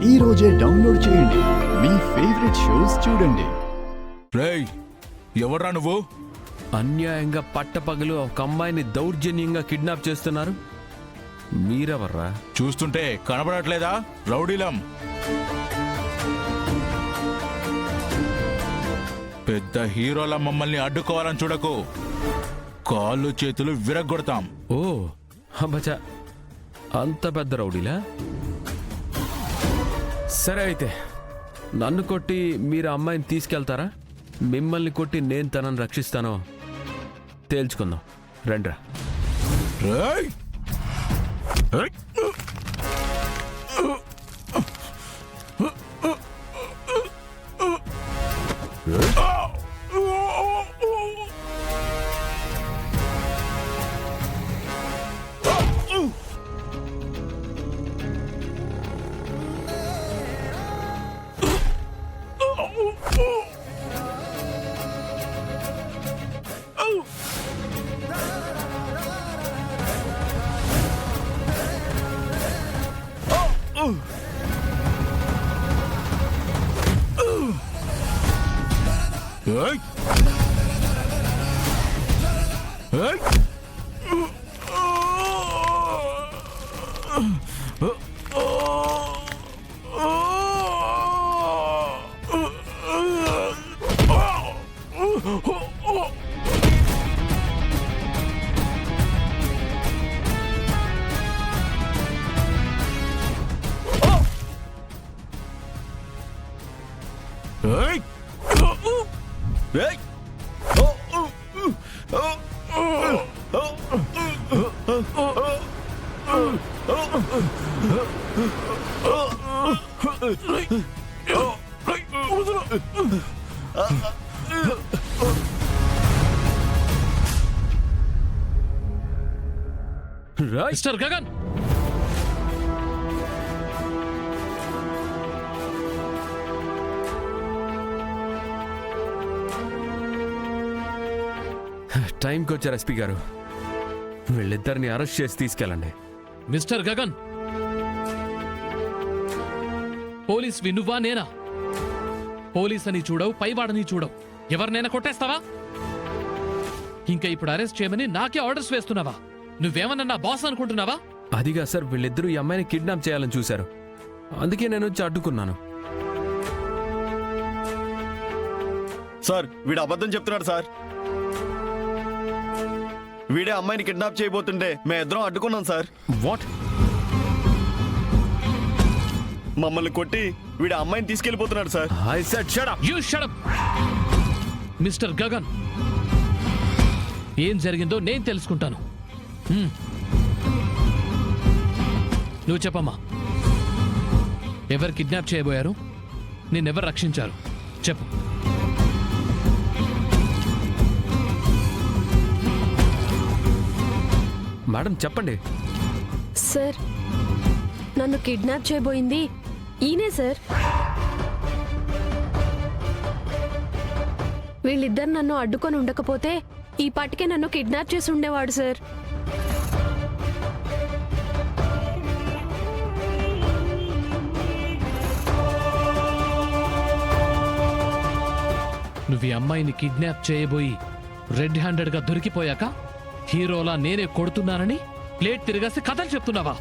ఈ రోజే డౌన్లోడ్ చేయండి. మీ ఫేవరెట్ షోస్ చూడండి. రేయ్, ఎవర్రా నువ్వు? అన్యాయంగా పట్టపగలు ఒక అమ్మాయిని దౌర్జన్యంగా కిడ్నాప్ చేస్తున్నారు. మీరెవర్రా? చూస్తుంటే కనబడట్లేదా? రౌడీలం. పెద్ద హీరోల మమ్మల్ని అడ్డుకోవాలని చూడకు. కాళ్ళు చేతులు విరగ్గొడతాం. ఓ అబ్బచా, అంత పెద్ద రౌడీలా? సరే అయితే నన్ను కొట్టి మీరు ఆ అమ్మాయిని తీసుకెళ్తారా? మిమ్మల్ని కొట్టి నేను తనని రక్షిస్తానో తేల్చుకుందాం. రండ్రా. రేయ్! రేయ్! Hey! Hey! Hey! Hey! Mister Gagan, టైంకి వచ్చారు ఎస్పీ గారు. వీళ్ళిద్దరిని అరెస్ట్ చేసి తీసుకెళ్ళండి. మిస్టర్ గగన్, పోలీస్ వినువా నేనా? పోలీస్ అని చూడవు, పైవాడని చూడవు, ఎవరినైనా కొట్టేస్తావా? ఇంకా ఇప్పుడు అరెస్ట్ చేయమని నాకే ఆర్డర్స్ వేస్తున్నావా? నువ్వేమన్నా నా బాస్ అనుకుంటున్నావా? అదిగా సార్, వీళ్ళిద్దరూ ఈ అమ్మాయిని కిడ్నాప్ చేయాలని చూశారు. అందుకే నేను వచ్చి అడ్డుకున్నాను. సార్, వీడు అబద్ధం చెప్తున్నాడు సార్. వీడే అమ్మాయిని కిడ్నాప్ చేయబోతుంటే మేమిద్దరం అడ్డుకున్నాం సార్. వాట్? మమ్మల్ని కొట్టి వీడు అమ్మాయిని తీసుకెళ్లిపోతున్నాడు sir. I said shut up. You shut up. Mister Gagan, ఏం జరిగిందో నేను తెలుసుకుంటాను. నువ్వు చెప్పమ్మా, ఎవరు కిడ్నాప్ చేయబోయారు? నిన్నెవరు రక్షించారు? చెప్పు. మేడం చెప్పండి. సార్, నన్ను కిడ్నాప్ చేయబోయింది ఈయనే సార్. వీళ్ళిద్దరు నన్ను అడ్డుకొని ఉండకపోతే ఈ పాటికే నన్ను కిడ్నాప్ చేసి ఉండేవాడు సార్. నువ్వు ఈ అమ్మాయిని కిడ్నాప్ చేయబోయి రెడ్ హ్యాండెడ్ గా దొరికిపోయాక హీరోలా నేనే కొడుతున్నానని ప్లేట్ తిరగేసి కథలు చెప్తున్నావా?